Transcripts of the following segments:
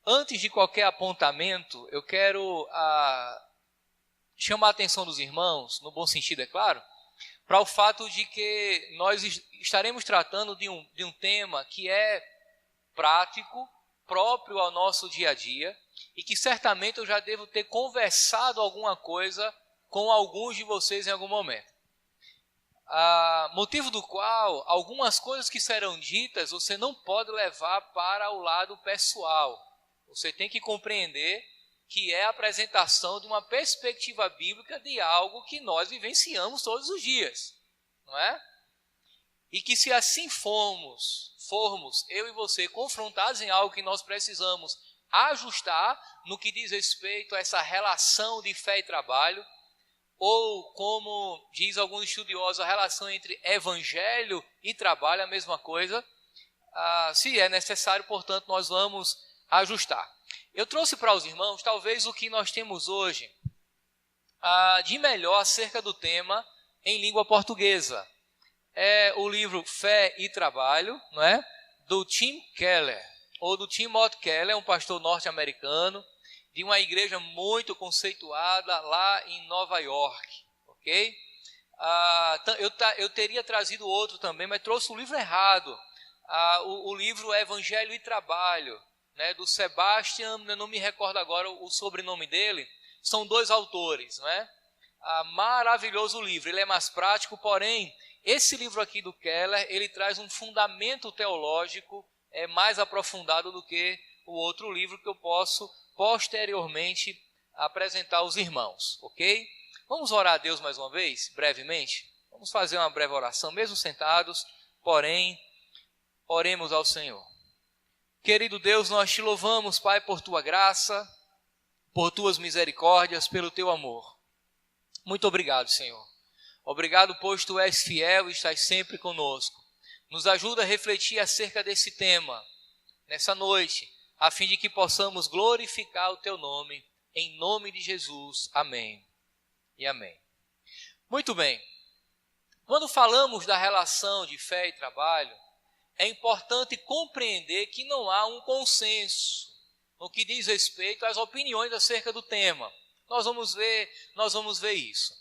Antes de qualquer apontamento, eu quero chamar a atenção dos irmãos, no bom sentido, é claro, para o fato de que nós estaremos tratando de um tema que é prático, próprio ao nosso dia a dia, e que certamente eu já devo ter conversado alguma coisa com alguns de vocês em algum momento. Motivo do qual algumas coisas que serão ditas você não pode levar para o lado pessoal. Você tem que compreender que é a apresentação de uma perspectiva bíblica de algo que nós vivenciamos todos os dias, não é? E que se assim formos eu e você confrontados em algo que nós precisamos ajustar no que diz respeito a essa relação de fé e trabalho, ou como diz alguns estudiosos, a relação entre evangelho e trabalho é a mesma coisa. Se é necessário, portanto, nós vamos ajustar. Eu trouxe para os irmãos talvez o que nós temos hoje de melhor acerca do tema em língua portuguesa. É o livro Fé e Trabalho, não é? Do Tim Keller, ou do Timothy Keller, um pastor norte-americano, de uma igreja muito conceituada lá em Nova York, ok? Eu teria trazido outro também, mas trouxe o livro errado. O livro Evangelho e Trabalho, né, do Sebastian, eu não me recordo agora o sobrenome dele, são dois autores, não é? Maravilhoso livro, ele é mais prático, porém, esse livro aqui do Keller, ele traz um fundamento teológico mais aprofundado do que o outro livro que eu posso posteriormente apresentar aos irmãos, ok? Vamos orar a Deus mais uma vez, brevemente? Vamos fazer uma breve oração, mesmo sentados, porém, oremos ao Senhor. Querido Deus, nós te louvamos, Pai, por tua graça, por tuas misericórdias, pelo teu amor. Muito obrigado, Senhor. Obrigado, pois tu és fiel e estás sempre conosco. Nos ajuda a refletir acerca desse tema, nessa noite, a fim de que possamos glorificar o teu nome, em nome de Jesus. Amém e amém. Muito bem. Quando falamos da relação de fé e trabalho, é importante compreender que não há um consenso no que diz respeito às opiniões acerca do tema. Nós vamos ver isso.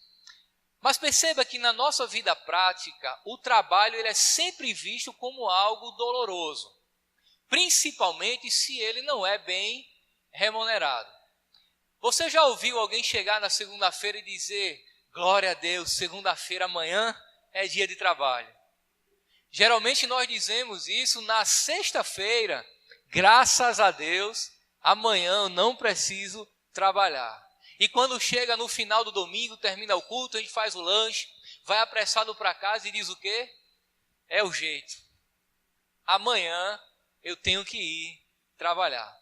Mas perceba que na nossa vida prática, o trabalho ele é sempre visto como algo doloroso, principalmente se ele não é bem remunerado. Você já ouviu alguém chegar na segunda-feira e dizer, glória a Deus, segunda-feira amanhã é dia de trabalho? Geralmente nós dizemos isso na sexta-feira, graças a Deus, amanhã eu não preciso trabalhar. E quando chega no final do domingo, termina o culto, a gente faz o lanche, vai apressado para casa e diz o quê? É o jeito. Amanhã eu tenho que ir trabalhar.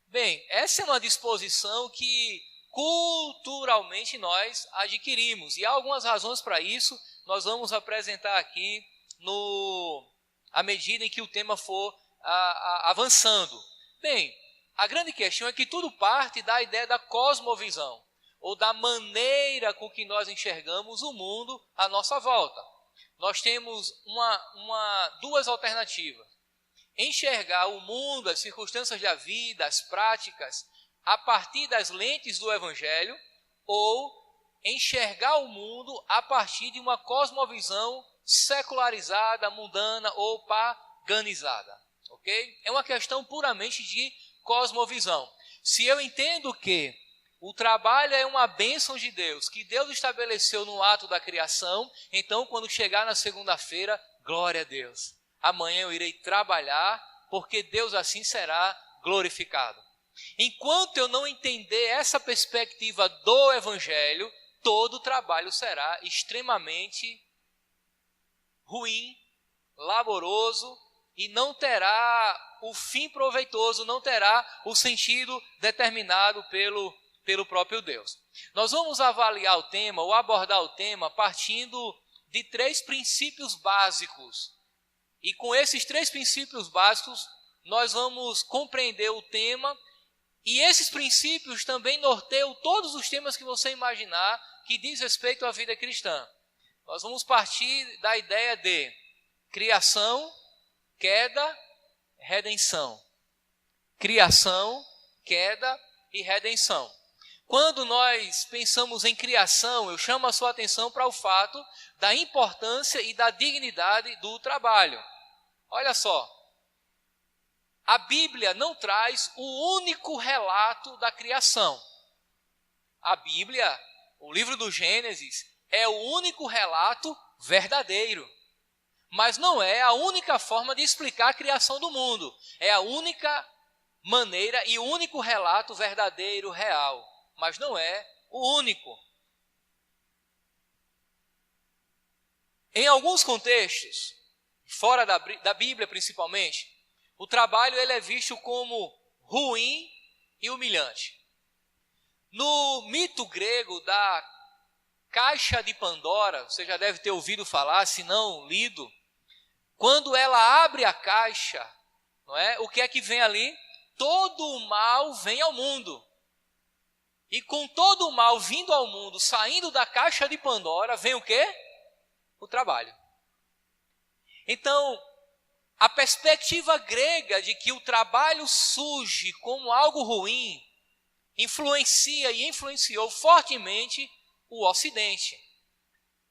Bem, essa é uma disposição que culturalmente nós adquirimos. E há algumas razões para isso, nós vamos apresentar aqui à medida em que o tema for avançando. Bem, a grande questão é que tudo parte da ideia da cosmovisão, ou da maneira com que nós enxergamos o mundo à nossa volta. Nós temos duas alternativas. Enxergar o mundo, as circunstâncias da vida, as práticas, a partir das lentes do Evangelho, ou enxergar o mundo a partir de uma cosmovisão secularizada, mundana ou paganizada. Ok? É uma questão puramente de cosmovisão. Se eu entendo que o trabalho é uma bênção de Deus, que Deus estabeleceu no ato da criação, então quando chegar na segunda-feira, glória a Deus. Amanhã eu irei trabalhar, porque Deus assim será glorificado. Enquanto eu não entender essa perspectiva do Evangelho, todo trabalho será extremamente ruim, laboroso, e não terá o fim proveitoso, não terá o sentido determinado pelo próprio Deus. Nós vamos avaliar o tema, ou abordar o tema, partindo de 3 princípios básicos. E com esses 3 princípios básicos, nós vamos compreender o tema, e esses princípios também norteiam todos os temas que você imaginar que diz respeito à vida cristã. Nós vamos partir da ideia de criação, queda, redenção. Criação, queda e redenção. Quando nós pensamos em criação, eu chamo a sua atenção para o fato da importância e da dignidade do trabalho. Olha só, a Bíblia não traz o único relato da criação. A Bíblia, o livro do Gênesis, é o único relato verdadeiro. Mas não é a única forma de explicar a criação do mundo. É a única maneira e o único relato verdadeiro, real. Mas não é o único. Em alguns contextos, fora da Bíblia principalmente, o trabalho ele é visto como ruim e humilhante. No mito grego da caixa de Pandora, você já deve ter ouvido falar, se não lido, quando ela abre a caixa, não é? O que é que vem ali? Todo o mal vem ao mundo. E com todo o mal vindo ao mundo, saindo da caixa de Pandora, vem o quê? O trabalho. Então, a perspectiva grega de que o trabalho surge como algo ruim, influencia e influenciou fortemente o Ocidente.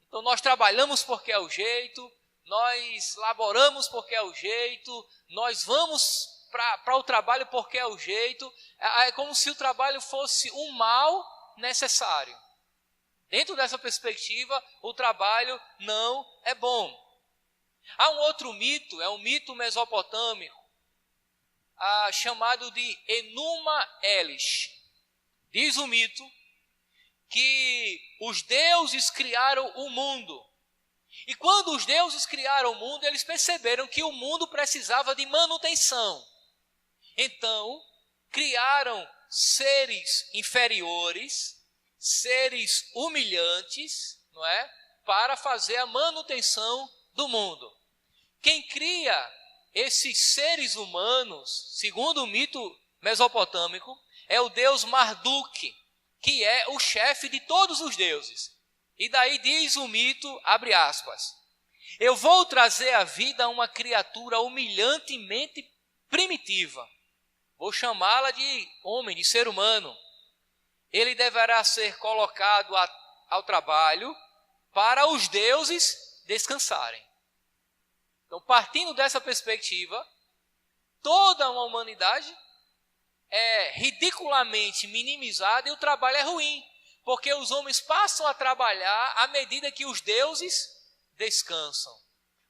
Então, nós trabalhamos porque é o jeito, nós laboramos porque é o jeito, nós vamos para o trabalho porque é o jeito. É como se o trabalho fosse um mal necessário. Dentro dessa perspectiva, o trabalho não é bom. Há um outro mito, é um mito mesopotâmico, chamado de Enuma Elish. Diz o mito que os deuses criaram o mundo. E quando os deuses criaram o mundo, eles perceberam que o mundo precisava de manutenção. Então, criaram seres inferiores, seres humilhantes, não é? Para fazer a manutenção do mundo. Quem cria esses seres humanos, segundo o mito mesopotâmico, é o deus Marduk, que é o chefe de todos os deuses. E daí diz o mito, abre aspas, eu vou trazer à vida uma criatura humilhantemente primitiva. Vou chamá-la de homem, de ser humano. Ele deverá ser colocado ao trabalho para os deuses descansarem. Então, partindo dessa perspectiva, toda uma humanidade é ridiculamente minimizada e o trabalho é ruim, porque os homens passam a trabalhar à medida que os deuses descansam.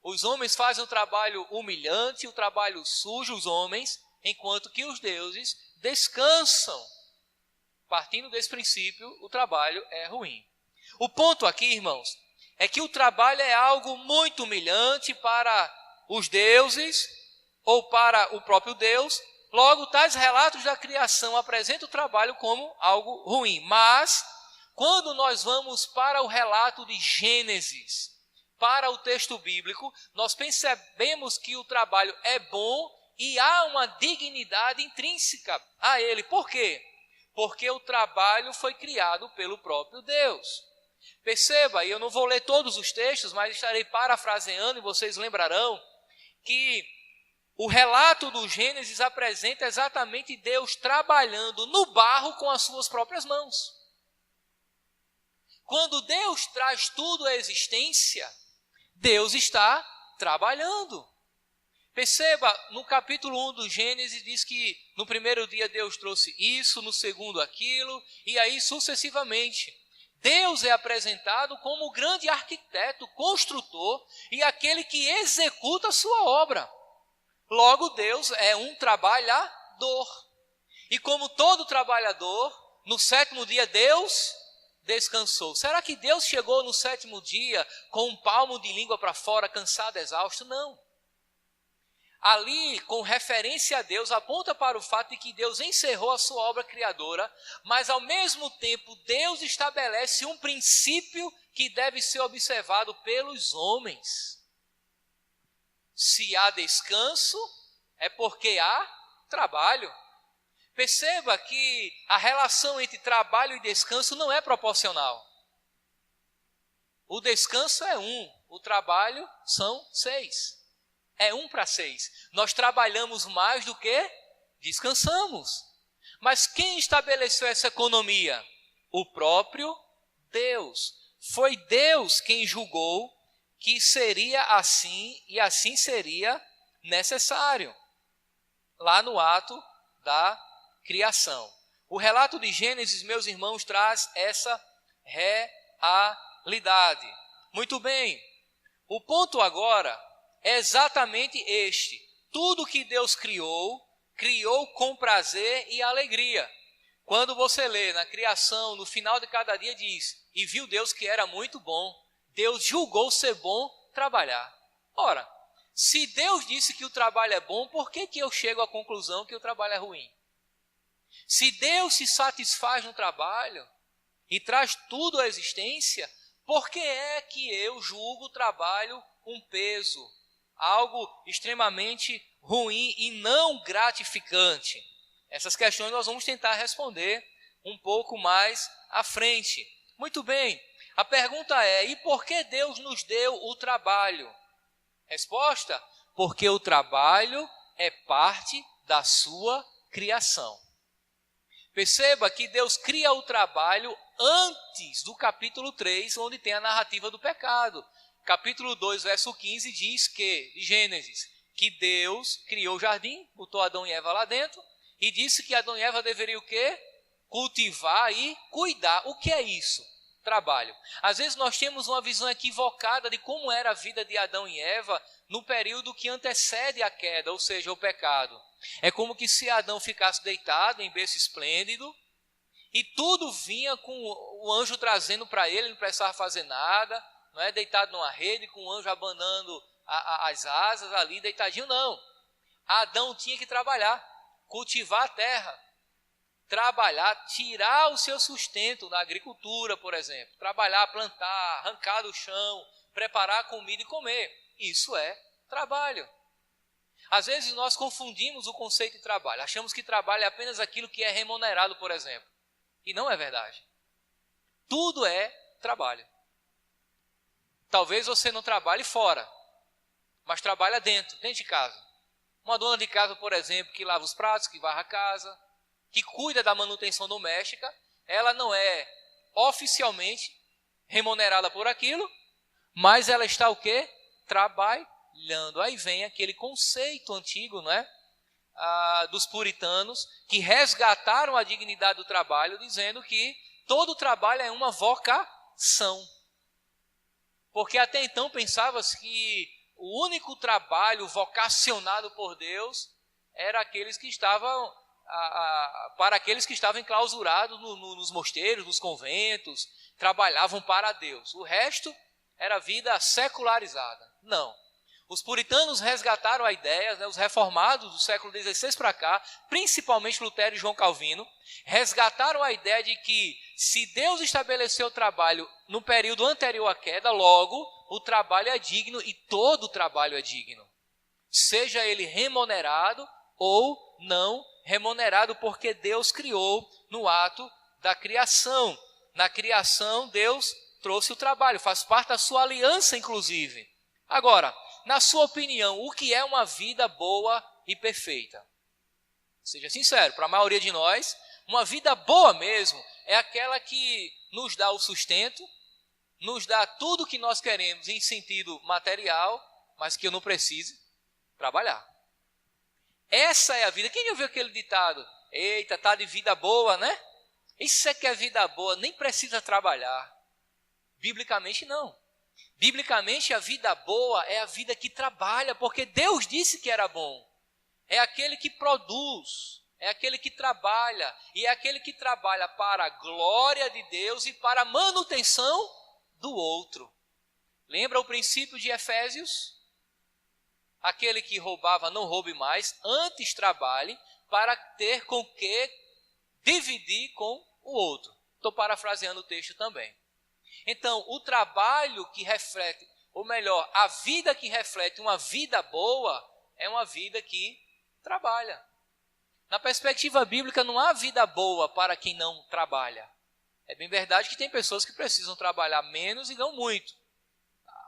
Os homens fazem o trabalho humilhante, o trabalho sujo, os homens, enquanto que os deuses descansam. Partindo desse princípio, o trabalho é ruim. O ponto aqui, irmãos, é que o trabalho é algo muito humilhante para os deuses ou para o próprio Deus. Logo, tais relatos da criação apresentam o trabalho como algo ruim. Mas, quando nós vamos para o relato de Gênesis, para o texto bíblico, nós percebemos que o trabalho é bom e há uma dignidade intrínseca a ele. Por quê? Porque o trabalho foi criado pelo próprio Deus. Perceba, e eu não vou ler todos os textos, mas estarei parafraseando e vocês lembrarão que o relato do Gênesis apresenta exatamente Deus trabalhando no barro com as suas próprias mãos. Quando Deus traz tudo à existência, Deus está trabalhando. Perceba, no capítulo 1 do Gênesis diz que no primeiro dia Deus trouxe isso, no segundo aquilo, e aí sucessivamente. Deus é apresentado como o grande arquiteto, construtor e aquele que executa a sua obra. Logo, Deus é um trabalhador. E como todo trabalhador, no sétimo dia Deus descansou. Será que Deus chegou no sétimo dia com um palmo de língua para fora, cansado, exausto? Não. Ali, com referência a Deus, aponta para o fato de que Deus encerrou a sua obra criadora, mas ao mesmo tempo Deus estabelece um princípio que deve ser observado pelos homens. Se há descanso, é porque há trabalho. Perceba que a relação entre trabalho e descanso não é proporcional. O descanso é 1, o trabalho são 6. É 1 para 6. Nós trabalhamos mais do que descansamos. Mas quem estabeleceu essa economia? O próprio Deus. Foi Deus quem julgou que seria assim e assim seria necessário, lá no ato da criação. O relato de Gênesis, meus irmãos, traz essa realidade. Muito bem, o ponto agora é exatamente este. Tudo que Deus criou, criou com prazer e alegria. Quando você lê na criação, no final de cada dia diz, e viu Deus que era muito bom, Deus julgou ser bom trabalhar. Ora, se Deus disse que o trabalho é bom, por que eu chego à conclusão que o trabalho é ruim? Se Deus se satisfaz no trabalho e traz tudo à existência, por que é que eu julgo o trabalho um peso, algo extremamente ruim e não gratificante? Essas questões nós vamos tentar responder um pouco mais à frente. Muito bem, a pergunta é, e por que Deus nos deu o trabalho? Resposta, porque o trabalho é parte da sua criação. Perceba que Deus cria o trabalho antes do capítulo 3, onde tem a narrativa do pecado. Capítulo 2, verso 15 diz que, de Gênesis, que Deus criou o jardim, botou Adão e Eva lá dentro, e disse que Adão e Eva deveriam o quê? Cultivar e cuidar. O que é isso? Trabalho. Às vezes nós temos uma visão equivocada de como era a vida de Adão e Eva no período que antecede a queda, ou seja, o pecado. É como que se Adão ficasse deitado em berço esplêndido e tudo vinha com o anjo trazendo para ele, não precisava fazer nada, não é deitado numa rede com o anjo abanando as asas ali, deitadinho, não. Adão tinha que trabalhar, cultivar a terra, trabalhar, tirar o seu sustento na agricultura, por exemplo, trabalhar, plantar, arrancar do chão, preparar comida e comer. Isso é trabalho. Às vezes nós confundimos o conceito de trabalho, achamos que trabalho é apenas aquilo que é remunerado, por exemplo, e não é verdade. Tudo é trabalho. Talvez você não trabalhe fora, mas trabalha dentro de casa. Uma dona de casa, por exemplo, que lava os pratos, que varre a casa, que cuida da manutenção doméstica, ela não é oficialmente remunerada por aquilo, mas ela está o quê? Trabalhando. Aí vem aquele conceito antigo, não é? Dos puritanos, que resgataram a dignidade do trabalho, dizendo que todo trabalho é uma vocação. Porque até então pensava-se que o único trabalho vocacionado por Deus era aqueles que estavam para aqueles que estavam enclausurados nos mosteiros, nos conventos, trabalhavam para Deus. O resto era vida secularizada. Não. Os puritanos resgataram a ideia, né, os reformados do século XVI para cá, principalmente Lutero e João Calvino, resgataram a ideia de que se Deus estabeleceu o trabalho no período anterior à queda, logo o trabalho é digno e todo trabalho é digno. Seja ele remunerado ou não remunerado, porque Deus criou no ato da criação. Na criação, Deus trouxe o trabalho, faz parte da sua aliança, inclusive. Agora, na sua opinião, o que é uma vida boa e perfeita? Seja sincero, para a maioria de nós, uma vida boa mesmo é aquela que nos dá o sustento, nos dá tudo o que nós queremos em sentido material, mas que eu não precise trabalhar. Essa é a vida. Quem já ouviu aquele ditado? Eita, tá de vida boa, né? Isso é que é vida boa, nem precisa trabalhar. Biblicamente não. Biblicamente a vida boa é a vida que trabalha, porque Deus disse que era bom. É aquele que produz, é aquele que trabalha, e é aquele que trabalha para a glória de Deus e para a manutenção do outro. Lembra o princípio de Efésios? Aquele que roubava não roube mais, antes trabalhe para ter com que dividir com o outro. Estou parafraseando o texto também. Então, o trabalho que reflete, ou melhor, a vida que reflete uma vida boa, é uma vida que trabalha. Na perspectiva bíblica, não há vida boa para quem não trabalha. É bem verdade que tem pessoas que precisam trabalhar menos e não muito.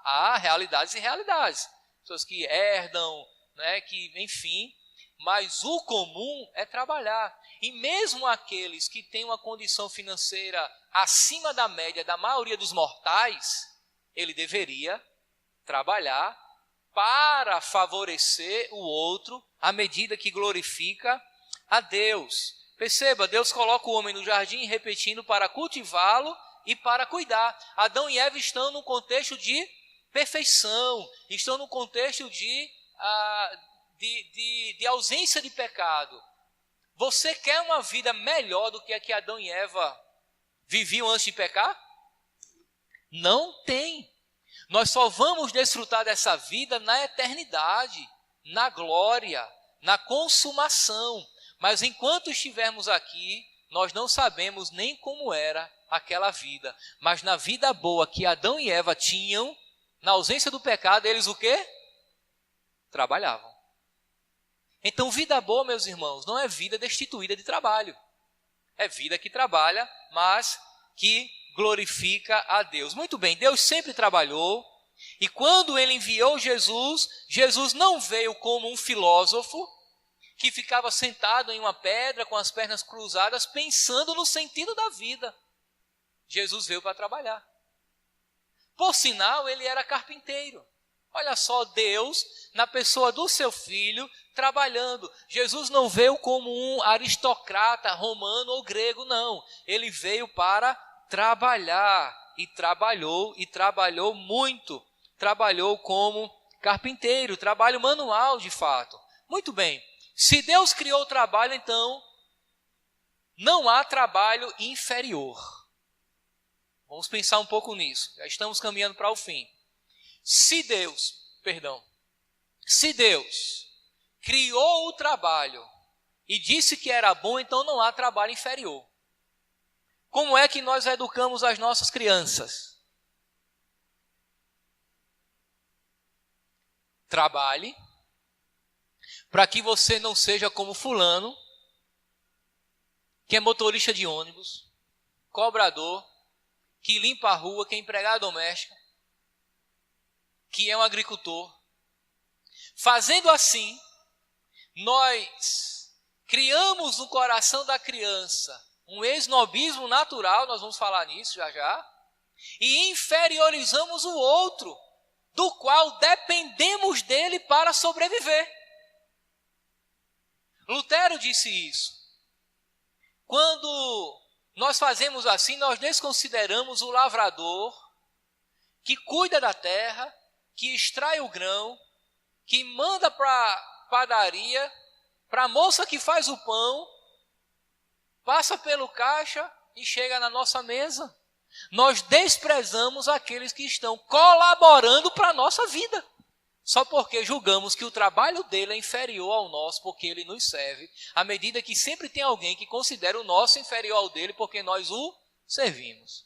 Há realidades e realidades. Pessoas que herdam, né, que, enfim, mas o comum é trabalhar. E mesmo aqueles que têm uma condição financeira acima da média da maioria dos mortais, ele deveria trabalhar para favorecer o outro à medida que glorifica a Deus. Perceba, Deus coloca o homem no jardim, repetindo, para cultivá-lo e para cuidar. Adão e Eva estão num contexto de perfeição, estão num contexto de ausência de pecado. Você quer uma vida melhor do que a que Adão e Eva viviam antes de pecar? Não tem. Nós só vamos desfrutar dessa vida na eternidade, na glória, na consumação. Mas enquanto estivermos aqui, nós não sabemos nem como era aquela vida. Mas na vida boa que Adão e Eva tinham, na ausência do pecado, eles o quê? Trabalhavam. Então, vida boa, meus irmãos, não é vida destituída de trabalho. É vida que trabalha, mas que glorifica a Deus. Muito bem, Deus sempre trabalhou. E quando ele enviou Jesus, Jesus não veio como um filósofo que ficava sentado em uma pedra com as pernas cruzadas, pensando no sentido da vida. Jesus veio para trabalhar. Por sinal, ele era carpinteiro. Olha só, Deus, na pessoa do seu filho, trabalhando. Jesus não veio como um aristocrata romano ou grego, não. Ele veio para trabalhar e trabalhou muito. Trabalhou como carpinteiro, trabalho manual de fato. Muito bem, se Deus criou o trabalho, então não há trabalho inferior. Vamos pensar um pouco nisso, já estamos caminhando para o fim. Se Deus criou o trabalho e disse que era bom, então não há trabalho inferior. Como é que nós educamos as nossas crianças? Trabalhe para que você não seja como fulano, que é motorista de ônibus, cobrador, que limpa a rua, que é empregada doméstica, que é um agricultor. Fazendo assim, nós criamos no coração da criança um esnobismo natural, nós vamos falar nisso já já, e inferiorizamos o outro, do qual dependemos dele para sobreviver. Lutero disse isso. Quando nós fazemos assim, nós desconsideramos o lavrador que cuida da terra, que extrai o grão, que manda para a padaria, para a moça que faz o pão, passa pelo caixa e chega na nossa mesa. Nós desprezamos aqueles que estão colaborando para a nossa vida, só porque julgamos que o trabalho dele é inferior ao nosso, porque ele nos serve, à medida que sempre tem alguém que considera o nosso inferior ao dele, porque nós o servimos.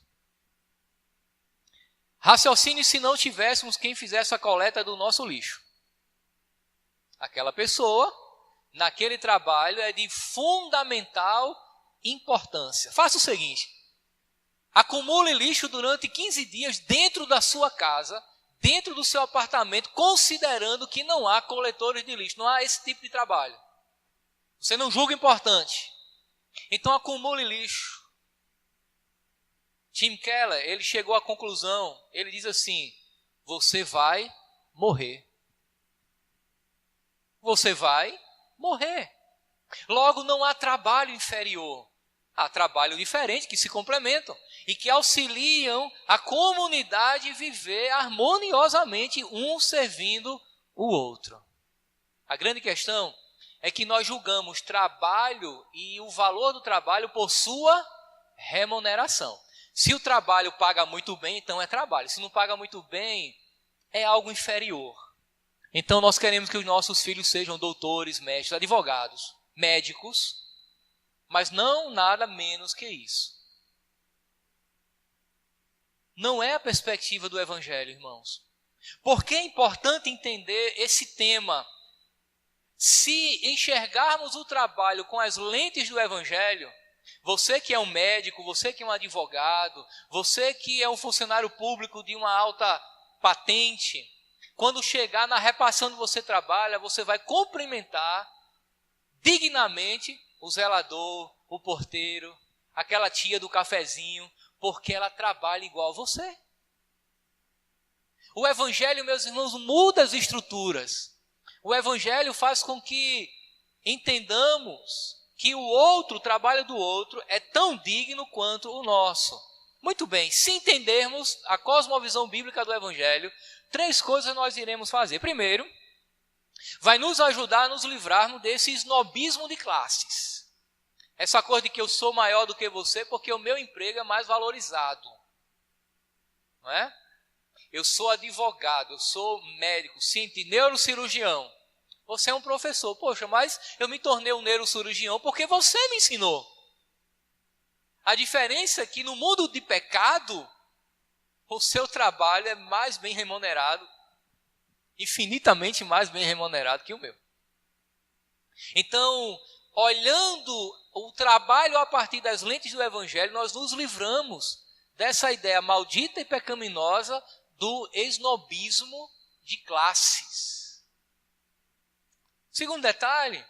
Raciocine se não tivéssemos quem fizesse a coleta do nosso lixo. Aquela pessoa, naquele trabalho, é de fundamental importância. Faça o seguinte: acumule lixo durante 15 dias dentro da sua casa, dentro do seu apartamento, considerando que não há coletores de lixo, não há esse tipo de trabalho. Você não julga importante. Então acumule lixo. Tim Keller, ele chegou à conclusão, ele diz assim: você vai morrer. Você vai morrer. Logo, não há trabalho inferior. Há trabalho diferente que se complementam e que auxiliam a comunidade a viver harmoniosamente, um servindo o outro. A grande questão é que nós julgamos trabalho e o valor do trabalho por sua remuneração. Se o trabalho paga muito bem, então é trabalho. Se não paga muito bem, é algo inferior. Então nós queremos que os nossos filhos sejam doutores, mestres, advogados, médicos, mas não nada menos que isso. Não é a perspectiva do Evangelho, irmãos. Por que é importante entender esse tema? Se enxergarmos o trabalho com as lentes do Evangelho, você que é um médico, você que é um advogado, você que é um funcionário público de uma alta patente, quando chegar na repartição onde você trabalha, você vai cumprimentar dignamente o zelador, o porteiro, aquela tia do cafezinho, porque ela trabalha igual a você. O evangelho, meus irmãos, muda as estruturas. O evangelho faz com que entendamos que o trabalho do outro é tão digno quanto o nosso. Muito bem, se entendermos a cosmovisão bíblica do evangelho, 3 coisas nós iremos fazer. Primeiro, vai nos ajudar a nos livrarmos desse snobismo de classes. Essa coisa de que eu sou maior do que você porque o meu emprego é mais valorizado. Não é? Eu sou advogado, eu sou médico, cientista, neurocirurgião. Você é um professor. Poxa, mas eu me tornei um neurocirurgião porque você me ensinou. A diferença é que no mundo de pecado, o seu trabalho é mais bem remunerado, infinitamente mais bem remunerado que o meu. Então, olhando o trabalho a partir das lentes do evangelho, nós nos livramos dessa ideia maldita e pecaminosa do esnobismo de classes. Segundo detalhe,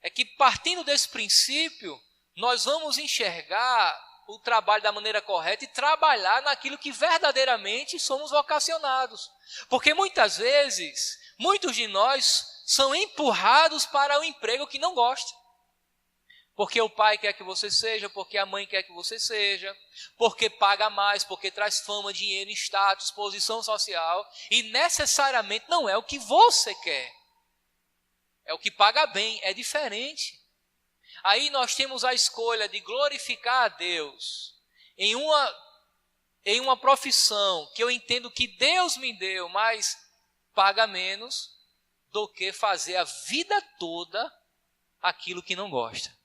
é que partindo desse princípio, nós vamos enxergar o trabalho da maneira correta e trabalhar naquilo que verdadeiramente somos vocacionados. Porque muitas vezes, muitos de nós são empurrados para um emprego que não gosta. Porque o pai quer que você seja, porque a mãe quer que você seja, porque paga mais, porque traz fama, dinheiro, status, posição social, e necessariamente não é o que você quer. É o que paga bem, é diferente. Aí nós temos a escolha de glorificar a Deus em uma profissão que eu entendo que Deus me deu, mas paga menos, do que fazer a vida toda aquilo que não gosta.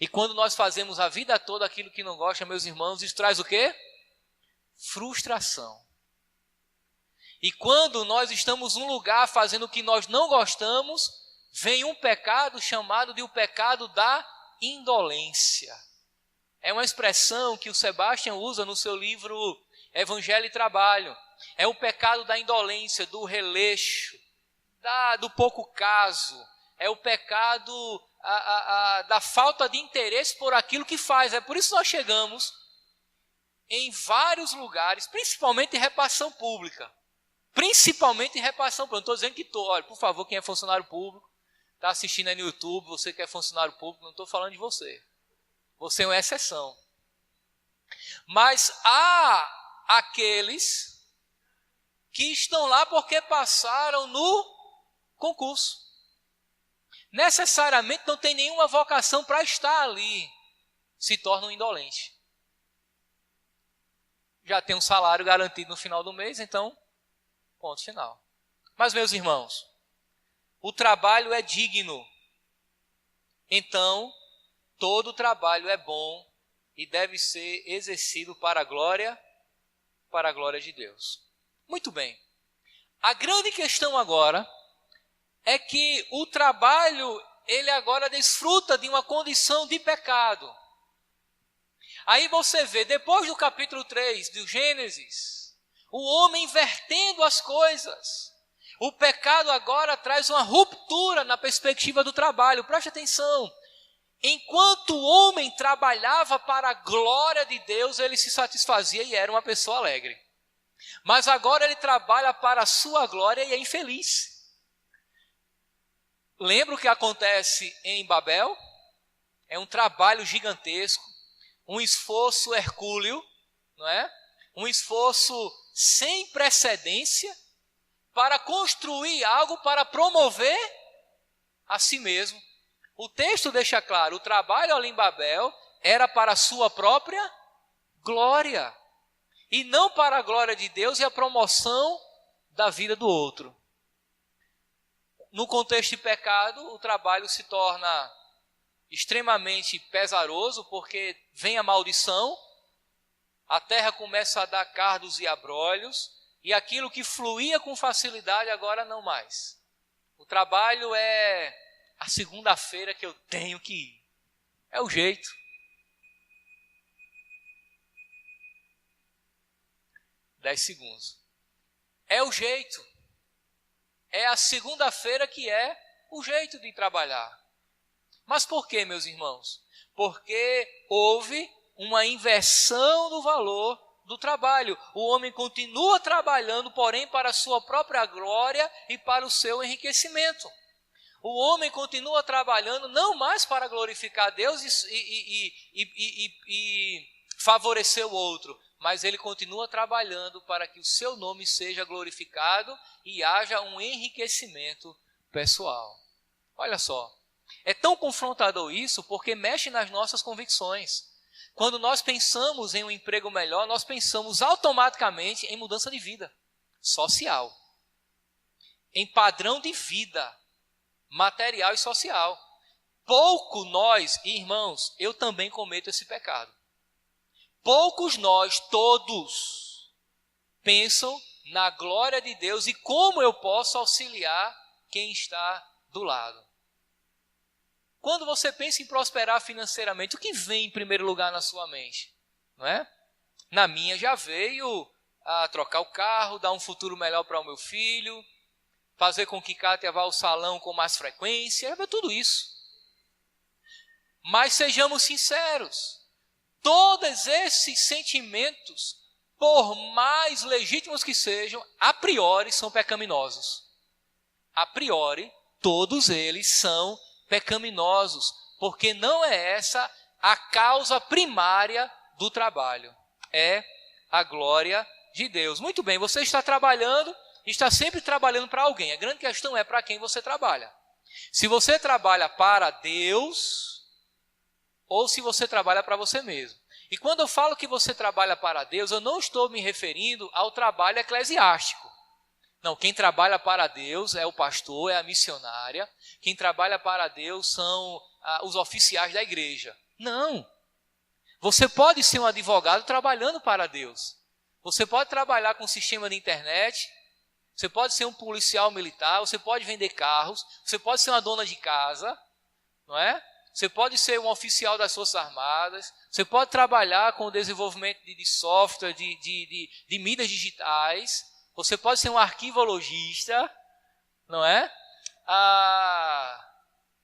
E quando nós fazemos a vida toda aquilo que não gosta, meus irmãos, isso traz o quê? Frustração. E quando nós estamos num lugar fazendo o que nós não gostamos, vem um pecado chamado de o pecado da indolência. É uma expressão que o Sebastian usa no seu livro Evangelho e Trabalho. É o pecado da indolência, do releixo, do pouco caso. É o pecado da falta de interesse por aquilo que faz. É por isso que nós chegamos em vários lugares, principalmente em repartição pública. Principalmente em repartição pública. Não estou dizendo que olha, por favor, quem é funcionário público, está assistindo aí no YouTube, você que é funcionário público, não estou falando de você. Você é uma exceção. Mas há aqueles que estão lá porque passaram no concurso. Necessariamente não tem nenhuma vocação para estar ali. Se tornam indolentes. Já tem um salário garantido no final do mês, então, ponto final. Mas, meus irmãos, o trabalho é digno. Então, todo trabalho é bom e deve ser exercido para a glória de Deus. Muito bem. A grande questão agora é que o trabalho, ele agora desfruta de uma condição de pecado. Aí você vê, depois do capítulo 3 do Gênesis, o homem invertendo as coisas. O pecado agora traz uma ruptura na perspectiva do trabalho. Preste atenção. Enquanto o homem trabalhava para a glória de Deus, ele se satisfazia e era uma pessoa alegre. Mas agora ele trabalha para a sua glória e é infeliz. Lembra o que acontece em Babel? É um trabalho gigantesco, um esforço hercúleo, não é? Um esforço sem precedência para construir algo para promover a si mesmo. O texto deixa claro, o trabalho ali em Babel era para a sua própria glória, e não para a glória de Deus e a promoção da vida do outro. No contexto de pecado, o trabalho se torna extremamente pesaroso, porque vem a maldição, a terra começa a dar cardos e abrolhos, e aquilo que fluía com facilidade agora não mais. O trabalho é a segunda-feira que eu tenho que ir. É o jeito. Dez segundos. É o jeito. É a segunda-feira que é o jeito de trabalhar. Mas por quê, meus irmãos? Porque houve uma inversão do valor do trabalho. O homem continua trabalhando, porém para a sua própria glória e para o seu enriquecimento. O homem continua trabalhando não mais para glorificar a Deus e favorecer o outro, mas ele continua trabalhando para que o seu nome seja glorificado e haja um enriquecimento pessoal. Olha só, é tão confrontador isso porque mexe nas nossas convicções. Quando nós pensamos em um emprego melhor, nós pensamos automaticamente em mudança de vida social, em padrão de vida material e social. Pouco nós, irmãos, eu também cometo esse pecado. Poucos nós, todos, pensam na glória de Deus e como eu posso auxiliar quem está do lado. Quando você pensa em prosperar financeiramente, o que vem em primeiro lugar na sua mente? Não é? Na minha já veio a trocar o carro, dar um futuro melhor para o meu filho, fazer com que Kátia vá ao salão com mais frequência, é tudo isso. Mas sejamos sinceros, todos esses sentimentos, por mais legítimos que sejam, a priori são pecaminosos. A priori, todos eles são pecaminosos, porque não é essa a causa primária do trabalho, é a glória de Deus. Muito bem, você está trabalhando, está sempre trabalhando para alguém. A grande questão é para quem você trabalha. Se você trabalha para Deus ou se você trabalha para você mesmo. E quando eu falo que você trabalha para Deus, eu não estou me referindo ao trabalho eclesiástico. Não, quem trabalha para Deus é o pastor, é a missionária. Quem trabalha para Deus são os oficiais da igreja. Não. Você pode ser um advogado trabalhando para Deus. Você pode trabalhar com sistema de internet. Você pode ser um policial militar. Você pode vender carros. Você pode ser uma dona de casa. Não é? Você pode ser um oficial das Forças Armadas. Você pode trabalhar com o desenvolvimento de software, de mídias digitais. Você pode ser um arquivologista, não é?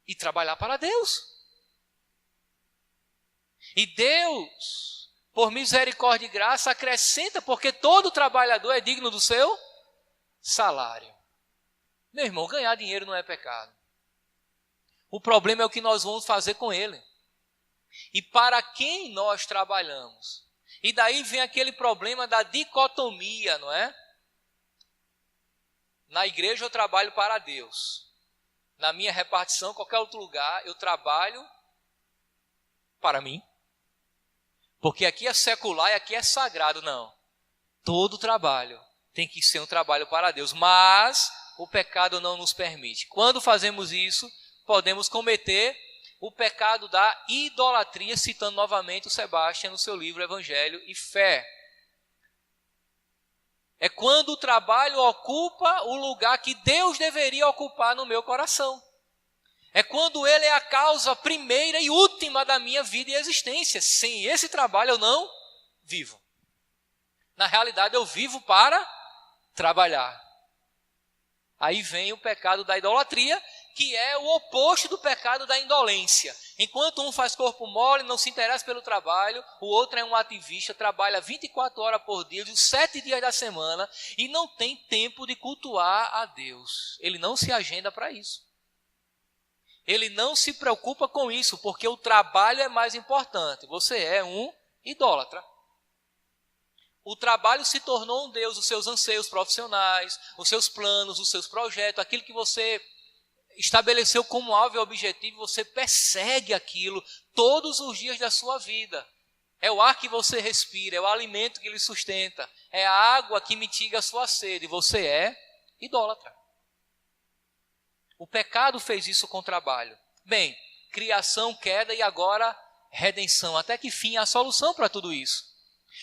E trabalhar para Deus. E Deus, por misericórdia e graça, acrescenta, porque todo trabalhador é digno do seu salário. Meu irmão, ganhar dinheiro não é pecado. O problema é o que nós vamos fazer com ele. E para quem nós trabalhamos. E daí vem aquele problema da dicotomia, não é? Na igreja eu trabalho para Deus. Na minha repartição, qualquer outro lugar, eu trabalho para mim. Porque aqui é secular e aqui é sagrado. Não. Todo trabalho tem que ser um trabalho para Deus. Mas o pecado não nos permite. Quando fazemos isso, podemos cometer o pecado da idolatria, citando novamente o Sebastião no seu livro Evangelho e Fé. É quando o trabalho ocupa o lugar que Deus deveria ocupar no meu coração. É quando ele é a causa primeira e última da minha vida e existência. Sem esse trabalho eu não vivo. Na realidade eu vivo para trabalhar. Aí vem o pecado da idolatria, que é o oposto do pecado da indolência. Enquanto um faz corpo mole, não se interessa pelo trabalho, o outro é um ativista, trabalha 24 horas por dia, os 7 dias da semana, e não tem tempo de cultuar a Deus. Ele não se agenda para isso. Ele não se preocupa com isso, porque o trabalho é mais importante. Você é um idólatra. O trabalho se tornou um Deus, os seus anseios profissionais, os seus planos, os seus projetos, aquilo que você estabeleceu como alvo e objetivo, você persegue aquilo todos os dias da sua vida. É o ar que você respira, é o alimento que lhe sustenta, é a água que mitiga a sua sede. Você é idólatra. O pecado fez isso com o trabalho. Bem, criação, queda e agora redenção. Até que fim a solução para tudo isso?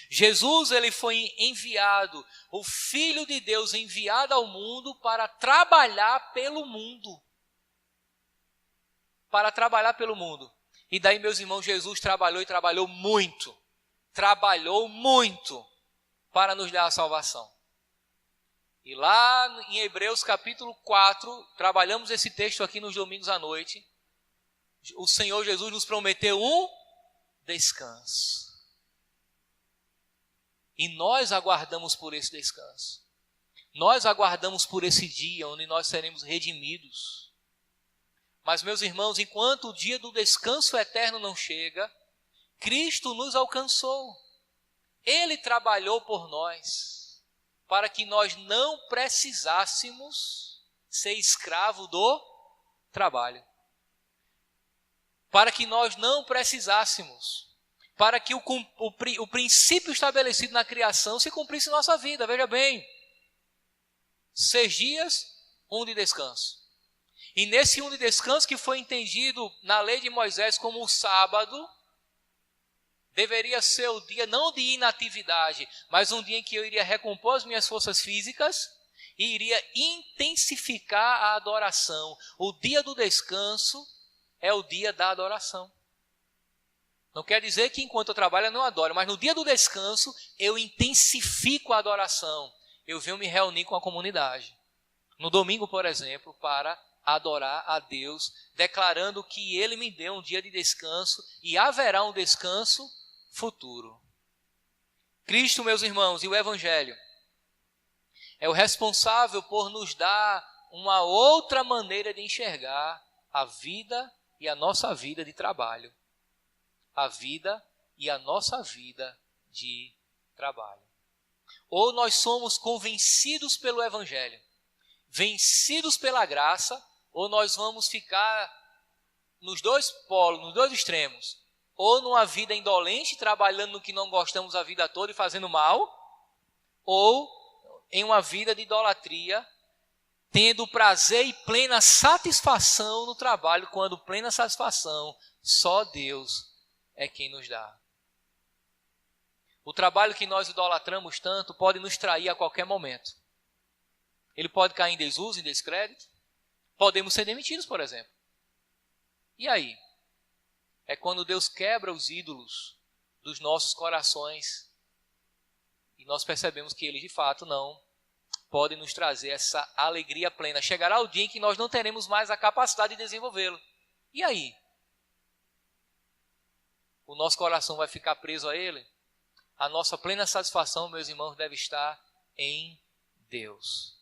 Jesus, ele foi enviado, o Filho de Deus enviado ao mundo para trabalhar pelo mundo. Para trabalhar pelo mundo. E daí, meus irmãos, Jesus trabalhou e trabalhou muito. Trabalhou muito para nos dar a salvação. E lá em Hebreus capítulo 4, trabalhamos esse texto aqui nos domingos à noite. o Senhor Jesus nos prometeu um descanso. E nós aguardamos por esse descanso. Nós aguardamos por esse dia onde nós seremos redimidos. Mas, meus irmãos, enquanto o dia do descanso eterno não chega, Cristo nos alcançou. Ele trabalhou por nós, para que nós não precisássemos ser escravo do trabalho. Para que nós não precisássemos, para que o princípio estabelecido na criação se cumprisse em nossa vida. Veja bem, 6 dias, um de descanso. E nesse um de descanso que foi entendido na lei de Moisés como o sábado, deveria ser o dia não de inatividade, mas um dia em que eu iria recompor as minhas forças físicas e iria intensificar a adoração. O dia do descanso é o dia da adoração. Não quer dizer que enquanto eu trabalho eu não adoro, mas no dia do descanso eu intensifico a adoração. Eu venho me reunir com a comunidade. No domingo, por exemplo, para adorar a Deus, declarando que Ele me deu um dia de descanso e haverá um descanso futuro. Cristo, meus irmãos, e o Evangelho é o responsável por nos dar uma outra maneira de enxergar a vida e a nossa vida de trabalho. A vida e a nossa vida de trabalho. Ou nós somos convencidos pelo Evangelho, vencidos pela graça, ou nós vamos ficar nos dois polos, nos dois extremos. Ou numa vida indolente, trabalhando no que não gostamos a vida toda e fazendo mal, ou em uma vida de idolatria, tendo prazer e plena satisfação no trabalho, quando plena satisfação só Deus é quem nos dá. O trabalho que nós idolatramos tanto pode nos trair a qualquer momento. Ele pode cair em desuso, em descrédito. Podemos ser demitidos, por exemplo. E aí? É quando Deus quebra os ídolos dos nossos corações e nós percebemos que eles de fato não podem nos trazer essa alegria plena. Chegará o dia em que nós não teremos mais a capacidade de desenvolvê-lo. E aí? O nosso coração vai ficar preso a ele? A nossa plena satisfação, meus irmãos, deve estar em Deus.